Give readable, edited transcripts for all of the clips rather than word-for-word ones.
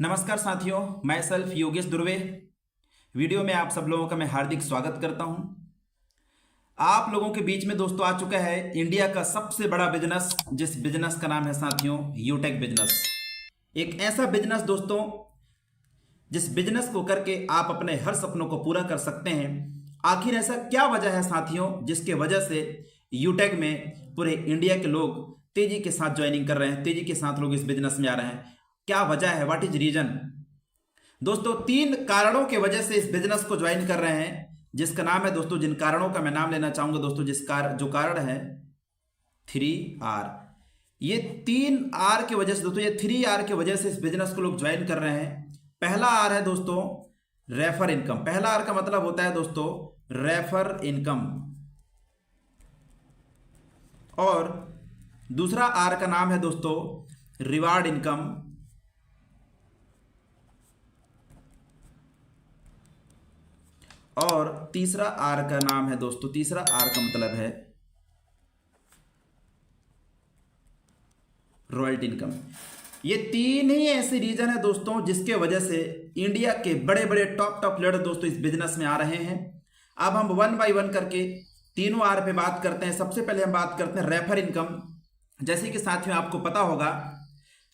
नमस्कार साथियों, मैं सेल्फ योगेश दुर्वे। वीडियो में आप सब लोगों का मैं हार्दिक स्वागत करता हूं। आप लोगों के बीच में दोस्तों आ चुका है इंडिया का सबसे बड़ा बिजनेस, जिस बिजनेस का नाम है साथियों यूटेक बिजनेस। एक ऐसा बिजनेस दोस्तों जिस बिजनेस को करके आप अपने हर सपनों को पूरा कर सकते हैं। आखिर ऐसा क्या वजह है साथियों जिसके वजह से यूटेक में पूरे इंडिया के लोग तेजी के साथ ज्वाइनिंग कर रहे हैं, तेजी के साथ लोग इस बिजनेस में आ रहे हैं? क्या वजह है? What is reason? दोस्तों 3 कारणों के वजह से इस बिजनेस को ज्वाइन कर रहे हैं, जिसका नाम है दोस्तों, जिन कारणों का मैं नाम लेना चाहूंगा दोस्तों, जो कारण है 3R। ये 3R की वजह से दोस्तों, ये 3R की वजह से इस बिजनेस को लोग ज्वाइन कर रहे हैं। पहला आर है दोस्तों रेफर इनकम। पहला आर का मतलब होता है दोस्तों रेफर इनकम, और दूसरा आर का नाम है दोस्तों रिवार्ड इनकम, और तीसरा आर का नाम है दोस्तों, तीसरा आर का मतलब है रॉयल्टी इनकम। ये 3 ही ऐसे रीजन है दोस्तों जिसके वजह से इंडिया के बड़े बड़े टॉप लीडर दोस्तों इस बिजनेस में आ रहे हैं। अब हम 1 बाय 1 करके तीनों आर पे बात करते हैं। सबसे पहले हम बात करते हैं रेफर इनकम। जैसे कि साथियों आपको पता होगा,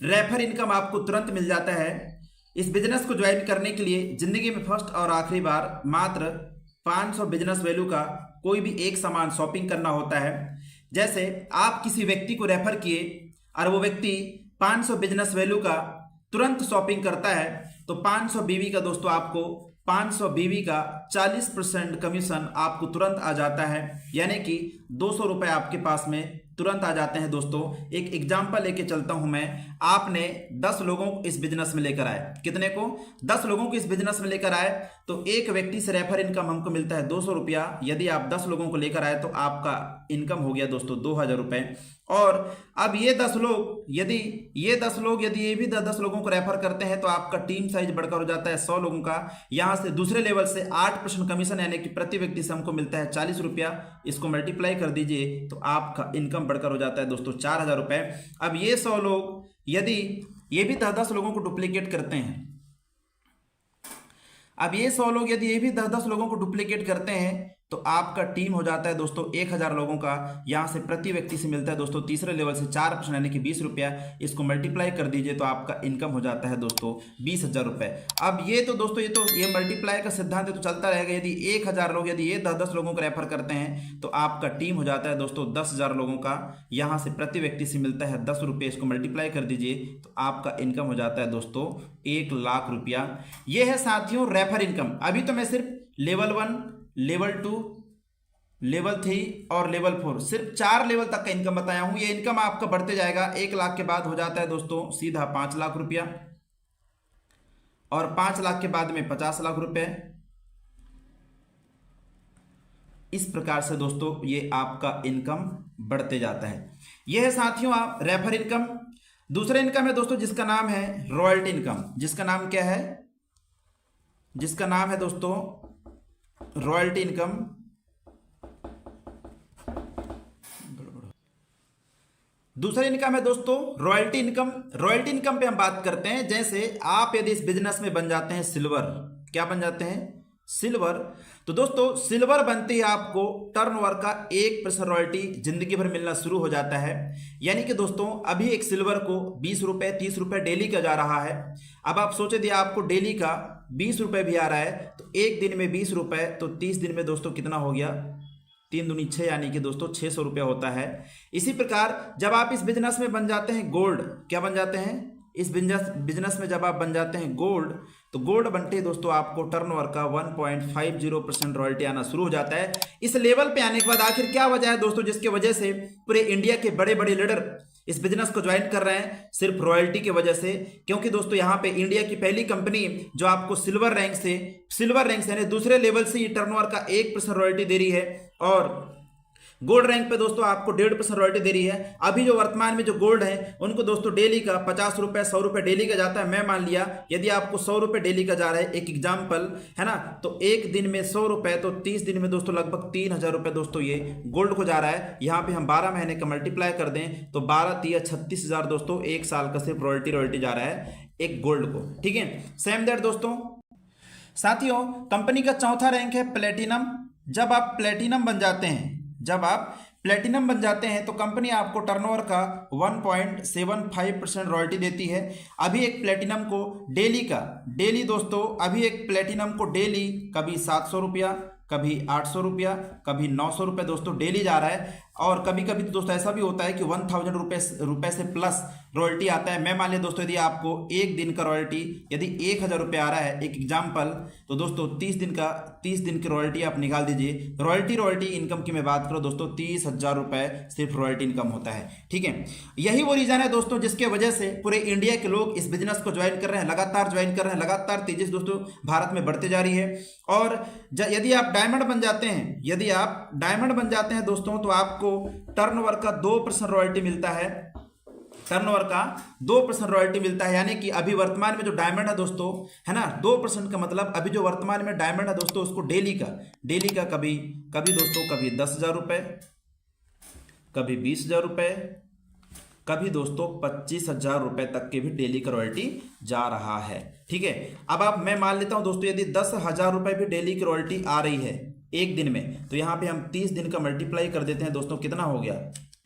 रेफर इनकम आपको तुरंत मिल जाता है। इस बिजनेस को ज्वाइन करने के लिए जिंदगी में फर्स्ट और आखिरी बार मात्र 500 बिजनेस वैल्यू का कोई भी एक सामान शॉपिंग करना होता है। जैसे आप किसी व्यक्ति को रेफर किए और वो व्यक्ति 500 बिजनेस वैल्यू का तुरंत शॉपिंग करता है, तो 500 बीवी का दोस्तों आपको 500 बीवी का 40% कमीशन आपको तुरंत आ जाता है, यानी कि 200 रुपए आपके पास में तुरंत आ जाते हैं दोस्तों। एक एग्जांपल लेके चलता हूं मैं। आपने 10 लोगों को इस बिजनेस में लेकर आए, कितने को? 10 लोगों को इस बिजनेस में लेकर आए, तो एक व्यक्ति से रेफर इनकम हमको मिलता है 200 रुपया। यदि आप 10 लोगों को लेकर आए तो आपका इनकम हो गया दोस्तों 2000 रुपए। और अब ये 10 लोग यदि ये भी 10 लोगों को रेफर करते हैं, तो आपका टीम साइज बढ़कर हो जाता है 100 लोगों का। यहां से दूसरे लेवल से 8% कमीशन, यानी कि प्रति व्यक्ति से हमको मिलता है 40 रुपया। इसको मल्टीप्लाई कर दीजिए तो आपका इनकम बढ़कर हो जाता है दोस्तों 4000 रुपए। अब ये 100 लोग यदि ये भी 10 लोगों को डुप्लीकेट करते हैं, अब ये 100 लोग यदि ये भी 10 लोगों को डुप्लीकेट करते हैं, तो आपका टीम हो जाता है दोस्तों 1000 लोगों का। यहां से प्रति व्यक्ति से मिलता है दोस्तों तीसरे लेवल से 4%, यानी कि 20 रुपया। इसको मल्टीप्लाई कर दीजिए तो आपका इनकम हो जाता है दोस्तों 20,000 रुपए। अब ये तो दोस्तों ये मल्टीप्लाई का सिद्धांत है तो चलता रहेगा। यदि 1000 लोग यदि ये 10 लोगों को रेफर करते हैं, तो आपका टीम हो जाता है दोस्तों 10,000 लोगों का। यहां से प्रति व्यक्ति से मिलता है 10 रुपये। इसको मल्टीप्लाई कर दीजिए तो आपका इनकम हो जाता है दोस्तों 1 लाख रुपया। यह है साथियों रेफर इनकम। अभी तो मैं सिर्फ लेवल 1, लेवल 2, लेवल 3 और लेवल 4, सिर्फ 4 लेवल तक का इनकम बताया हूं। ये इनकम आपका बढ़ते जाएगा। 1 लाख के बाद हो जाता है दोस्तों सीधा 5 लाख रुपया, और 5 लाख के बाद में 50 लाख रुपए। इस प्रकार से दोस्तों ये आपका इनकम बढ़ते जाता है। यह है साथियों आप रेफर इनकम। दूसरा इनकम है दोस्तों जिसका नाम है रॉयल्टी इनकम। जिसका नाम क्या है? जिसका नाम है दोस्तों रॉयल्टी इनकम। दूसरा इनकम है दोस्तों रॉयल्टी इनकम। रॉयल्टी इनकम पे हम बात करते हैं। जैसे आप यदि इस बिजनेस में बन जाते हैं सिल्वर, क्या बन जाते हैं? सिल्वर। तो दोस्तों सिल्वर बनते ही आपको टर्नओवर का 1% रॉयल्टी जिंदगी भर मिलना शुरू हो जाता है। यानी कि दोस्तों अभी एक सिल्वर को 20 रुपए 30 रुपए डेली का जा रहा है। अब आप सोचे दिया आपको डेली का 20 रुपए भी आ रहा है, तो एक दिन में 20 रुपए, तो 30 दिन में दोस्तों कितना हो गया? 3 दूनी 6, यानी कि दोस्तों 600 रुपया होता है। इसी प्रकार जब आप इस बिजनेस में बन जाते हैं गोल्ड, क्या बन जाते हैं? इस बिजनेस में जब आप बन जाते हैं गोल्ड, तो गोल्ड बनते ही दोस्तों आपको टर्नओवर का 1.50% रॉयल्टी आना शुरू हो जाता है। इस लेवल पे आने के बाद आखिर क्या वजह है दोस्तों जिसकी वजह से पूरे इंडिया के बड़े बड़े लीडर इस बिजनेस को ज्वाइन कर रहे हैं? सिर्फ रॉयल्टी की वजह से। क्योंकि दोस्तों यहाँ पे इंडिया की पहली कंपनी जो आपको सिल्वर रैंक से यानी दूसरे लेवल से ये टर्नओवर का 1% रॉयल्टी दे रही है, और गोल्ड रैंक पे दोस्तों आपको 1.5% रॉयल्टी दे रही है। अभी जो वर्तमान में जो गोल्ड है उनको दोस्तों डेली का 50 रुपए 100 रुपए डेली का जाता है। मैं मान लिया यदि आपको 100 रुपए डेली का जा रहा है, एक एग्जाम्पल है ना, तो एक दिन में 100 रुपए तो 30 दिन में दोस्तों लगभग 3000 रुपए दोस्तों ये गोल्ड को जा रहा है। यहाँ पे हम 12 महीने का मल्टीप्लाई कर दें तो 12 3 36,000 दोस्तों एक साल का सिर्फ रॉयल्टी जा रहा है एक गोल्ड को। ठीक है, सेम दैट दोस्तों। साथियों, कंपनी का चौथा रैंक है प्लेटिनम। जब आप प्लेटिनम बन जाते हैं तो कंपनी आपको टर्नओवर का 1.75% रॉयल्टी देती है। अभी एक प्लेटिनम को डेली दोस्तों, अभी एक प्लेटिनम को डेली कभी 700 रुपया, कभी 800 रुपया, कभी 900 रुपये दोस्तों डेली जा रहा है। और कभी कभी तो दोस्तों ऐसा भी होता है कि 1000 रुपये से प्लस रॉयल्टी आता है। मैं मान लिया दोस्तों यदि आपको एक दिन का रॉयल्टी यदि 1000 रुपये आ रहा है एक एग्जाम्पल, तो दोस्तों 30 दिन की रॉयल्टी आप निकाल दीजिए। रॉयल्टी इनकम की मैं बात करूँ दोस्तों 30,000 रुपये सिर्फ रॉयल्टी इनकम होता है। ठीक है, यही वो रीजन है दोस्तों जिसके वजह से पूरे इंडिया के लोग इस बिजनेस को ज्वाइन कर रहे हैं, लगातार ज्वाइन कर रहे हैं, लगातार तेजी से दोस्तों भारत में बढ़ते जा रही है। और यदि आप डायमंड बन जाते हैं दोस्तों, तो आपको टर्नओवर का 2% रॉयल्टी मिलता है। टर्नओवर का 2% रॉयल्टी मिलता है, यानी कि अभी वर्तमान में जो डायमंड है दोस्तों, है ना, 2% का मतलब अभी जो वर्तमान में डायमंड है दोस्तों उसको डेली का कभी दोस्तों कभी 10,000 रुपये, कभी 20,000 रुपये, कभी दोस्तों 25,000 रुपये तक के भी डेली का रॉयल्टी जा रहा है। ठीक है, अब मैं मान लेता हूं दोस्तों यदि 10,000 रुपये भी डेली की रॉयल्टी आ रही है एक दिन में, तो यहाँ पे हम 30 दिन का मल्टीप्लाई कर देते हैं दोस्तों, कितना हो गया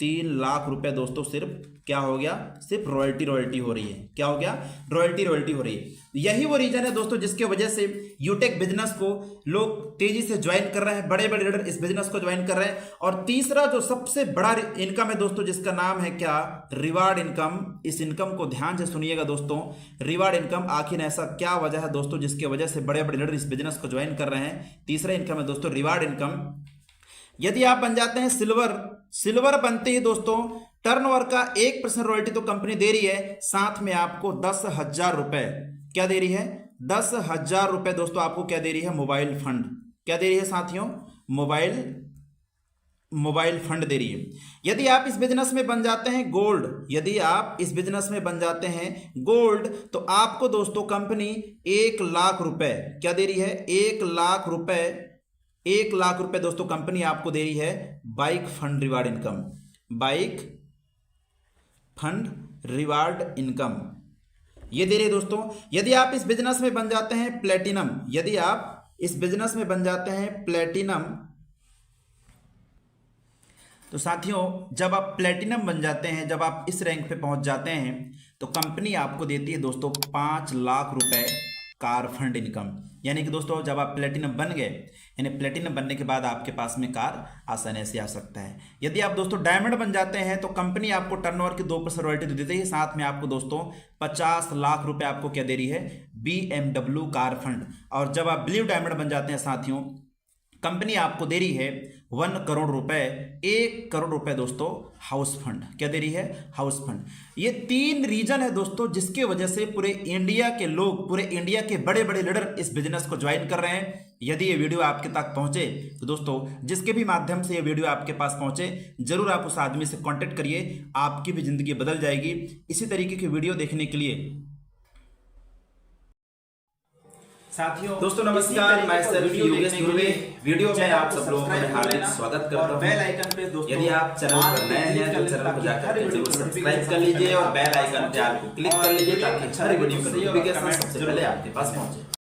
3 लाख रुपए दोस्तों सिर्फ क्या हो गया, सिर्फ रॉयल्टी हो रही है। क्या हो गया, रॉयल्टी हो रही है। यही वो रीजन है दोस्तों जिसके वजह से यूटेक बिजनेस को लोग तेजी से ज्वाइन कर रहे हैं, बड़े लीडर इस बिजनेस को ज्वाइन कर रहे हैं। और तीसरा जो सबसे बड़ा इनकम है दोस्तों जिसका नाम है क्या, रिवार्ड इनकम। इस इनकम को ध्यान से सुनिएगा दोस्तों, रिवार्ड इनकम। आखिर ऐसा क्या वजह है दोस्तों जिसकी वजह से बड़े लीडर इस बिजनेस को ज्वाइन कर रहे हैं। तीसरा इनकम है दोस्तों रिवार्ड इनकम। यदि आप बन जाते हैं सिल्वर बनते ही दोस्तों टर्नओवर का 1% रॉयल्टी तो कंपनी दे रही है, साथ में आपको 10,000 रुपए क्या दे रही है, 10,000 रुपए दोस्तों आपको क्या दे रही है, मोबाइल फंड। क्या दे रही है साथियों, मोबाइल फंड दे रही है। यदि आप इस बिजनेस में बन जाते हैं गोल्ड, तो आपको दोस्तों कंपनी 1 लाख रुपए क्या दे रही है, 1 लाख रुपए दोस्तों कंपनी आपको दे रही है बाइक फंड रिवार्ड इनकम, ये दे रही है दोस्तों। यदि आप इस बिजनेस में बन जाते हैं प्लेटिनम, तो साथियों जब आप प्लेटिनम बन जाते हैं, जब आप इस रैंक पे पहुंच जाते हैं, तो कंपनी आपको देती है दोस्तों 5 लाख रुपए कार फंड इनकम। यानी कि दोस्तों जब आप प्लेटिनम बन गए, यानी प्लेटिनम बनने के बाद आपके पास में कार आसानी से आ सकता है। यदि आप दोस्तों डायमंड बन जाते हैं तो कंपनी आपको टर्नओवर की 2% रॉयल्टी तो देती है, साथ में आपको दोस्तों 50 लाख रुपए आपको क्या दे रही है, BMW कार फंड। और जब आप ब्लू डायमंड बन जाते हैं साथियों, कंपनी आपको दे रही है 1 करोड़ रुपए, 1 करोड़ रुपए दोस्तों हाउस फंड। क्या दे रही है, हाउस फंड। ये 3 रीजन है दोस्तों जिसके वजह से पूरे इंडिया के लोग, पूरे इंडिया के बड़े लीडर इस बिजनेस को ज्वाइन कर रहे हैं। यदि ये वीडियो आपके तक पहुंचे तो दोस्तों जिसके भी माध्यम से ये वीडियो आपके पास पहुंचे, जरूर आप उस आदमी से कांटेक्ट करिए, आपकी भी जिंदगी बदल जाएगी। इसी तरीके की वीडियो देखने के लिए साथियों दोस्तों नमस्कार, मैं सर योगेश दुर्वे। वीडियो में आप सब लोगों का हार्दिक स्वागत करता हूं। बेल आइकन पे दोस्तों यदि आप चैनल पर नए हैं तो चैनल को जाकर वीडियो को सब्सक्राइब कर लीजिए और बेल आइकन पे आप क्लिक कर लीजिए ताकि हर वीडियो का नोटिफिकेशन सबसे पहले आपके पास पहुंचे।